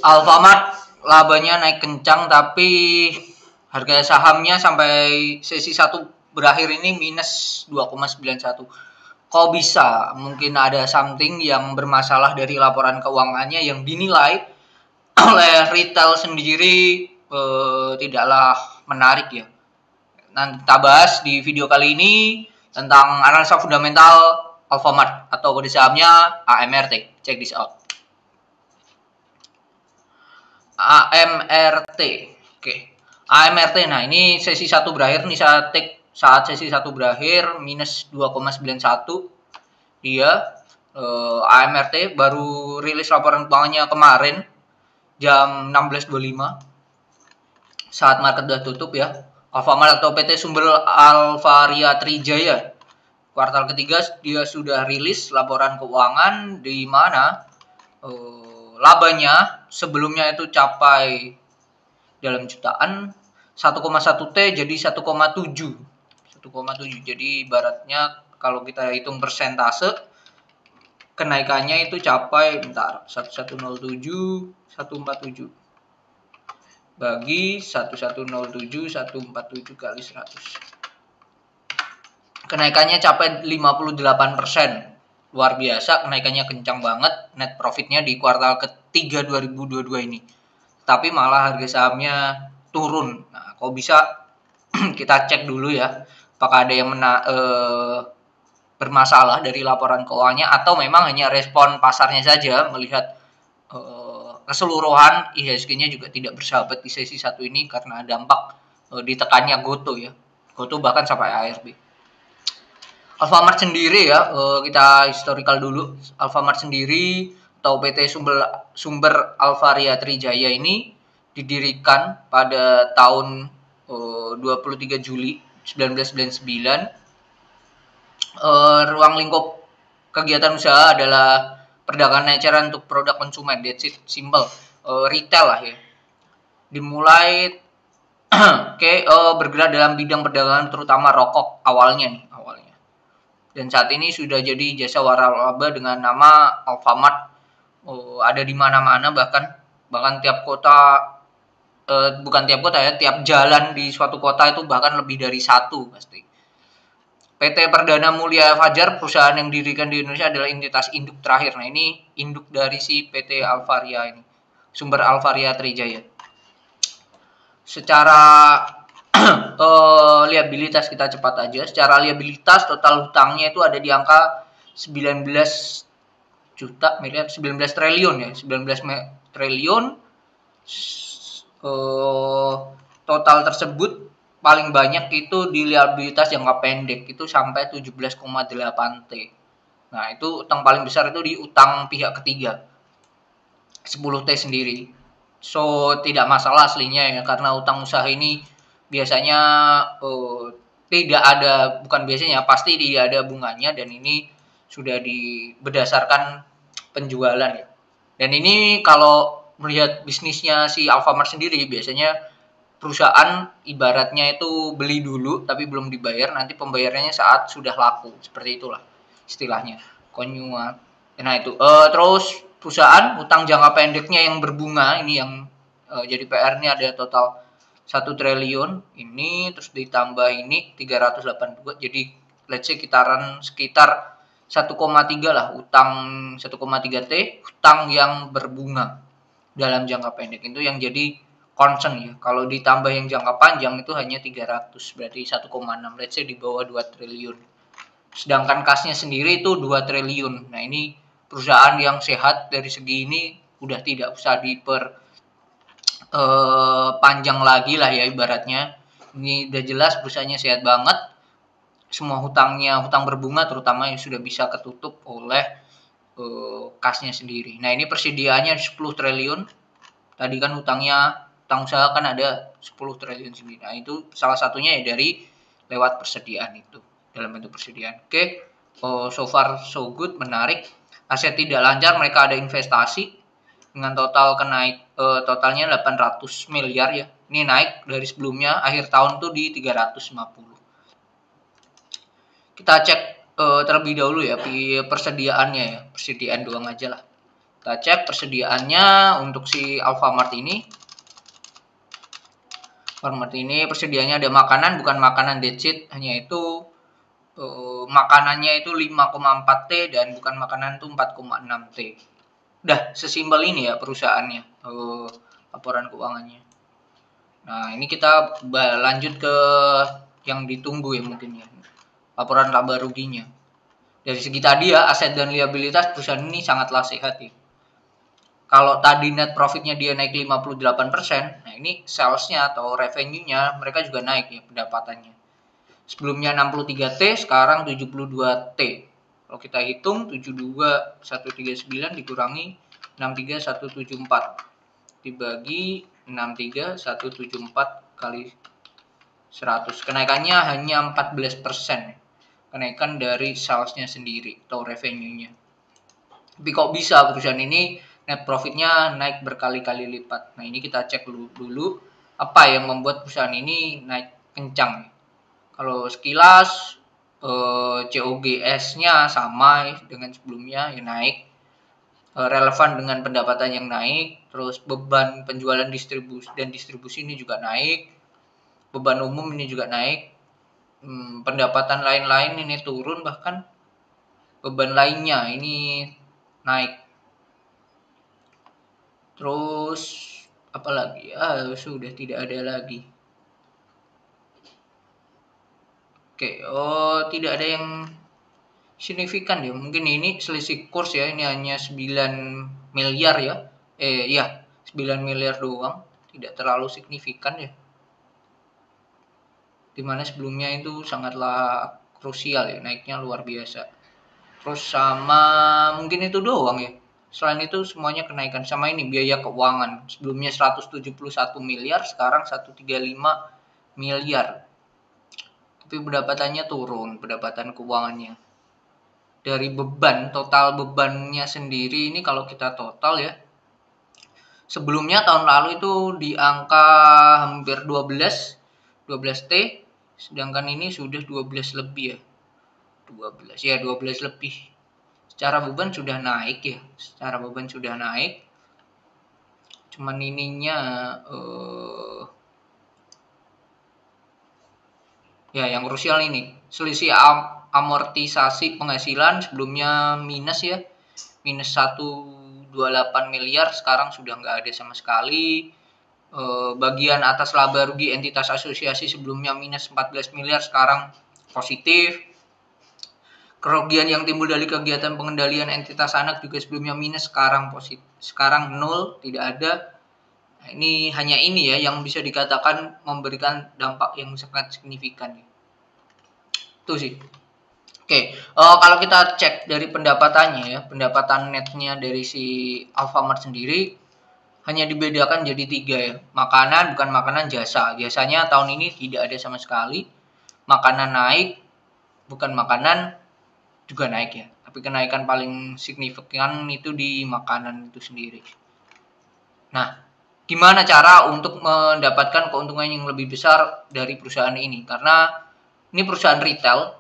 Alfamart labanya naik kencang tapi harga sahamnya sampai sesi 1 berakhir ini minus 2,91. Kok bisa? Mungkin ada something yang bermasalah dari laporan keuangannya yang dinilai oleh retail sendiri tidaklah menarik ya. Nanti kita bahas di video kali ini tentang analisa fundamental Alfamart atau kode sahamnya AMRT. Check this out. AMRT. Oke. AMRT. Nah, ini sesi 1 berakhir nih saat sesi 1 berakhir minus 2,91. Dia AMRT baru rilis laporan keuangannya kemarin jam 16.25 saat market udah tutup ya. Alfamart atau PT Sumber Alvaria Trijaya kuartal ketiga dia sudah rilis laporan keuangan di mana labanya sebelumnya itu capai dalam jutaan 1,1 T jadi 1,7. Jadi ibaratnya kalau kita hitung persentase kenaikannya itu capai 1107 147 bagi 1107 147 kali 100. Kenaikannya capai 58%. Luar biasa, kenaikannya kencang banget. Net profitnya di kuartal ketiga 2022 ini. Tapi malah harga sahamnya turun. Nah, kok bisa? Kita cek dulu ya. Apakah ada yang bermasalah dari laporan keuangannya atau memang hanya respon pasarnya saja melihat keseluruhan IHSG-nya juga tidak bersahabat di sesi 1 ini karena dampak ditekannya Goto ya. Goto bahkan sampai ARB. Alfamart sendiri ya, kita historical dulu. Alfamart sendiri atau PT Sumber Alvaria Trijaya ini didirikan pada tahun 23 Juli 1999. Ruang lingkup kegiatan usaha adalah perdagangan eceran untuk produk konsumen. That's it, simple. Retail lah ya. Dimulai bergerak dalam bidang perdagangan terutama rokok awalnya. Dan saat ini sudah jadi jasa waralaba dengan nama Alfamart. Ada di mana-mana bahkan tiap kota bukan tiap kota ya, tiap jalan di suatu kota itu bahkan lebih dari satu pasti. PT Perdana Mulia Fajar, perusahaan yang didirikan di Indonesia adalah entitas induk terakhir. Nah, ini induk dari si PT Alvaria ini, Sumber Alvaria Trijaya. Secara liabilitas kita cepat aja. Secara liabilitas total hutangnya itu ada di angka 19 triliun ya. 19 triliun. Total tersebut paling banyak itu di liabilitas jangka pendek itu sampai 17,8 T. Nah, itu utang paling besar itu di utang pihak ketiga. 10 T sendiri. So, tidak masalah aslinya ya karena utang usaha ini biasanya tidak ada, bukan biasanya, pasti tidak ada bunganya dan ini sudah berdasarkan penjualan ya. Dan ini kalau melihat bisnisnya si Alfamart sendiri biasanya perusahaan ibaratnya itu beli dulu tapi belum dibayar, nanti pembayarannya saat sudah laku, seperti itulah istilahnya konyual. Nah itu terus perusahaan utang jangka pendeknya yang berbunga ini yang jadi PR-nya ada total 1 triliun ini, terus ditambah ini 382, jadi let's say sekitar 1,3 lah utang 1,3 T utang yang berbunga dalam jangka pendek itu yang jadi concern ya. Kalau ditambah yang jangka panjang itu hanya 300, berarti 1,6, let's say di bawah 2 triliun. Sedangkan kasnya sendiri itu 2 triliun. Nah, ini perusahaan yang sehat dari segi ini udah tidak usah panjang lagi lah ya ibaratnya. Ini udah jelas perusahaannya sehat banget. Semua hutang berbunga terutama yang sudah bisa ketutup oleh kasnya sendiri. Nah, ini persediaannya 10 triliun. Tadi kan utang usaha kan ada 10 triliun sendiri. Nah, itu salah satunya ya dari lewat persediaan itu, dalam bentuk persediaan. Oke, so far so good, menarik. Aset tidak lancar, mereka ada investasi dengan totalnya 800 miliar ya. Ini naik dari sebelumnya akhir tahun tuh di 350. Kita cek terlebih dahulu ya persediaannya ya, persediaan doang aja lah. Kita cek persediaannya untuk si Alfamart ini. Alfamart ini persediaannya ada makanan, bukan makanan decit, hanya itu makanannya itu 5,4 T dan bukan makanan itu 4,6 T. Udah sesimpel ini ya perusahaannya, laporan keuangannya. Nah, ini kita lanjut ke yang ditunggu ya mungkin ya, laporan laba ruginya. Dari segi tadi ya, aset dan liabilitas perusahaan ini sangatlah sehat ya. Kalau tadi net profitnya dia naik 58%, nah ini salesnya atau revenue-nya mereka juga naik ya pendapatannya. Sebelumnya 63 T, sekarang 72 T. Kalau kita hitung 72139 dikurangi 63174 dibagi 63174 kali 100. Kenaikannya hanya 14%. Kenaikan dari salesnya sendiri atau revenue-nya. Tapi kok bisa perusahaan ini net profitnya naik berkali-kali lipat. Nah, ini kita cek dulu apa yang membuat perusahaan ini naik kencang. Kalau sekilas COGS-nya sama dengan sebelumnya ya naik, relevan dengan pendapatan yang naik, terus beban penjualan distribusi ini juga naik, beban umum ini juga naik, pendapatan lain-lain ini turun, bahkan beban lainnya ini naik. Terus apalagi sudah tidak ada lagi. Oke, tidak ada yang signifikan ya. Mungkin ini selisih kurs ya, ini hanya 9 miliar ya. 9 miliar doang, tidak terlalu signifikan ya. Dimana sebelumnya itu sangatlah krusial ya, naiknya luar biasa. Terus sama mungkin itu doang ya. Selain itu semuanya kenaikan. Sama ini biaya keuangan, sebelumnya 171 miliar, sekarang 135 miliar. Tapi pendapatannya turun, pendapatan keuangannya. Dari beban, total bebannya sendiri ini kalau kita total ya, sebelumnya tahun lalu itu di angka hampir 12 T, sedangkan ini sudah 12 lebih ya. 12 lebih. Secara beban sudah naik ya, cuman ininya ya yang krusial ini selisih amortisasi penghasilan, sebelumnya minus ya, minus 128 miliar, sekarang sudah nggak ada sama sekali. Bagian atas laba rugi entitas asosiasi sebelumnya minus 14 miliar, sekarang positif. Kerugian yang timbul dari kegiatan pengendalian entitas anak juga sebelumnya minus, sekarang positif, sekarang nol, tidak ada. Nah, ini hanya ini ya yang bisa dikatakan memberikan dampak yang sangat signifikan. Itu sih. Oke, kalau kita cek dari pendapatannya ya, pendapatan netnya dari si Alfamart sendiri hanya dibedakan jadi 3 ya. Makanan, bukan makanan, jasa. Jasanya tahun ini tidak ada sama sekali. Makanan naik, bukan makanan juga naik ya. Tapi kenaikan paling signifikan itu di makanan itu sendiri. Nah, gimana cara untuk mendapatkan keuntungan yang lebih besar dari perusahaan ini? Karena ini perusahaan retail,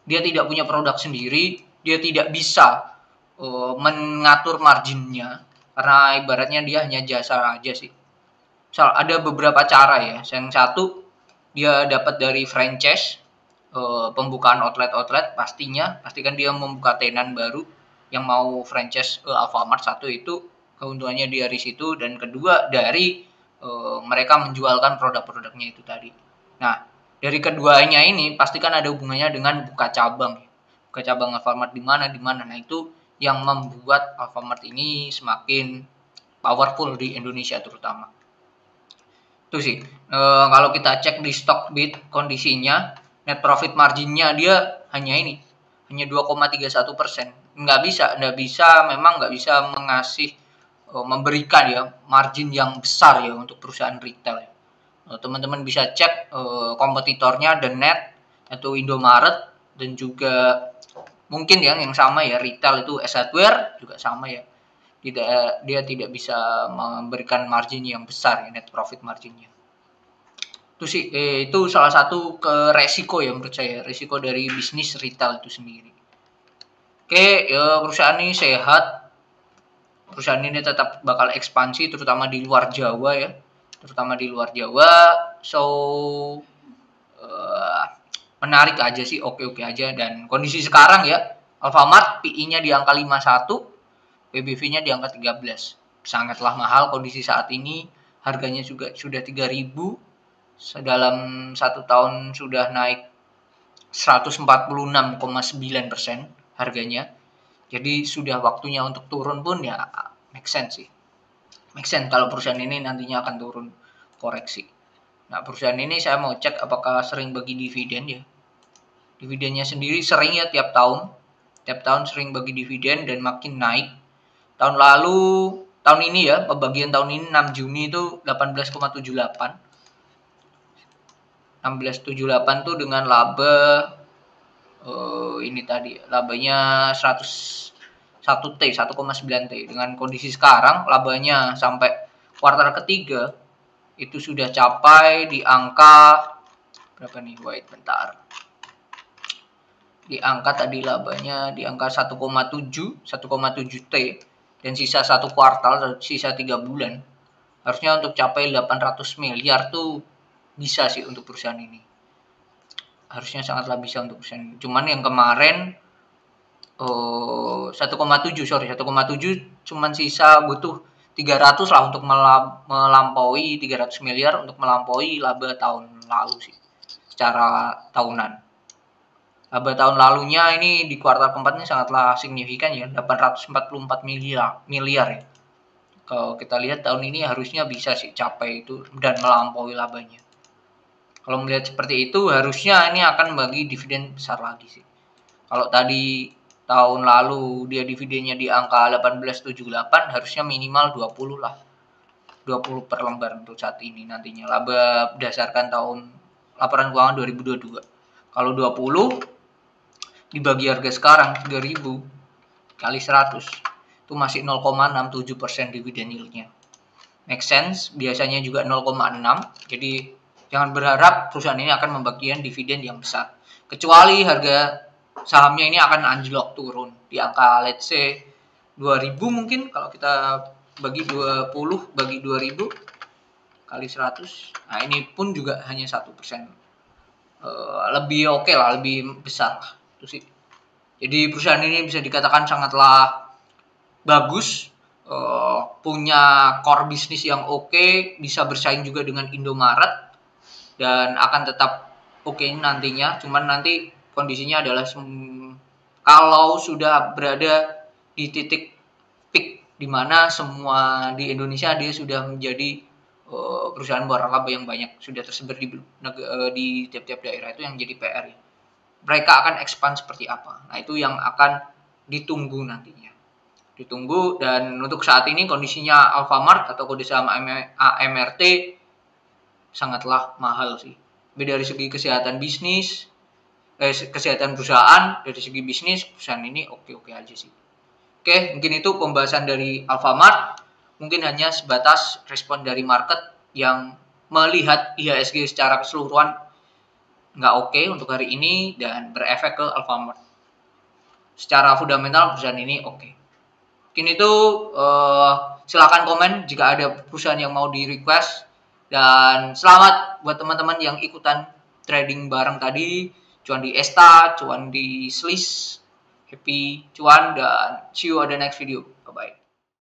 dia tidak punya produk sendiri, dia tidak bisa mengatur marginnya, karena ibaratnya dia hanya jasa aja sih. Misal ada beberapa cara ya. Yang satu, dia dapat dari franchise, pembukaan outlet pastikan dia membuka tenan baru yang mau franchise Alfamart. Satu itu keuntungannya dari situ, dan kedua dari mereka menjualkan produk-produknya itu tadi. Nah, dari keduanya ini pastikan ada hubungannya dengan buka cabang Alfamart di mana. Nah, itu yang membuat Alfamart ini semakin powerful di Indonesia terutama. Itu sih. Kalau kita cek di Stockbit kondisinya, net profit marginnya dia hanya 2,31%. Nggak bisa memberikan ya margin yang besar ya untuk perusahaan retail ya. Teman-teman bisa cek kompetitornya The Net atau Indomaret, dan juga mungkin yang sama ya, retail itu S Hardware juga sama ya. Dia tidak bisa memberikan margin yang besar ya, net profit marginnya. Itu sih itu salah satu resiko ya menurut saya, resiko dari bisnis retail itu sendiri. Oke, ya, perusahaan ini sehat, perusahaan ini tetap bakal ekspansi terutama di luar Jawa ya. Terutama di luar Jawa. So menarik aja sih, oke-oke aja. Dan kondisi sekarang ya, Alfamart PI-nya di angka 51, PBV-nya di angka 13. Sangatlah mahal kondisi saat ini. Harganya juga sudah 3.000. Dalam 1 tahun sudah naik 146,9% harganya. Jadi sudah waktunya untuk turun pun ya make sense sih. Make sense kalau perusahaan ini nantinya akan turun koreksi. Nah, perusahaan ini saya mau cek apakah sering bagi dividen ya. Dividennya sendiri sering ya tiap tahun. Tiap tahun sering bagi dividen dan makin naik. Tahun ini ya, pembagian tahun ini 6 Juni itu 18,78. 1678 tuh dengan laba ini tadi labanya 101 T, 1,9 T. Dengan kondisi sekarang labanya sampai kuartal ketiga itu sudah capai di angka berapa nih? Wait bentar. Di angka tadi labanya di angka 1,7 T dan sisa 1 kuartal, sisa 3 bulan. Harusnya untuk capai 800 miliar tuh bisa sih untuk perusahaan ini. Harusnya sangatlah bisa untuk perusahaan ini. Cuman yang kemarin 1,7 cuman sisa butuh 300 lah untuk melampaui 300 miliar untuk melampaui laba tahun lalu sih secara tahunan. Laba tahun lalunya ini di kuartal keempat ini sangatlah signifikan ya, 844 miliar ya. Kalau kita lihat tahun ini harusnya bisa sih capai itu dan melampaui labanya. Kalau melihat seperti itu harusnya ini akan bagi dividen besar lagi sih. Kalau tadi tahun lalu dia dividennya di angka 18,78 harusnya minimal 20 lah. 20 per lembar untuk saat ini nantinya. Laba berdasarkan tahun laporan keuangan 2022. Kalau 20 dibagi harga sekarang 3.000 kali 100 itu masih 0,67% dividen yield-nya. Make sense, biasanya juga 0,6. Jadi jangan berharap perusahaan ini akan membagikan dividen yang besar. Kecuali harga sahamnya ini akan anjlok turun di angka let's say 2.000 mungkin kalau kita bagi 20 bagi 2.000 kali 100. Nah, ini pun juga hanya 1%. Lebih oke lah, lebih besar lah. Itu sih. Jadi perusahaan ini bisa dikatakan sangatlah bagus, punya core bisnis yang oke, bisa bersaing juga dengan Indomaret dan akan tetap oke nantinya. Cuman nanti kondisinya adalah kalau sudah berada di titik peak di mana semua di Indonesia dia sudah menjadi perusahaan waralaba yang banyak sudah tersebar di tiap-tiap daerah, itu yang jadi PR ya. Mereka akan expand seperti apa? Nah, itu yang akan ditunggu nantinya. Ditunggu, dan untuk saat ini kondisinya Alfamart atau kode saham AMRT sangatlah mahal sih. Tapi dari segi kesehatan bisnis, kesehatan perusahaan, dari segi bisnis perusahaan ini oke-oke aja sih. Oke, mungkin itu pembahasan dari Alfamart. Mungkin hanya sebatas respon dari market yang melihat IHSG secara keseluruhan nggak oke untuk hari ini dan berefek ke Alfamart. Secara fundamental perusahaan ini oke. Mungkin itu silakan komen jika ada perusahaan yang mau di request, dan selamat buat teman-teman yang ikutan trading bareng tadi, cuan di ESTA, cuan di Sliss, happy cuan, dan see you on the next video. Bye bye.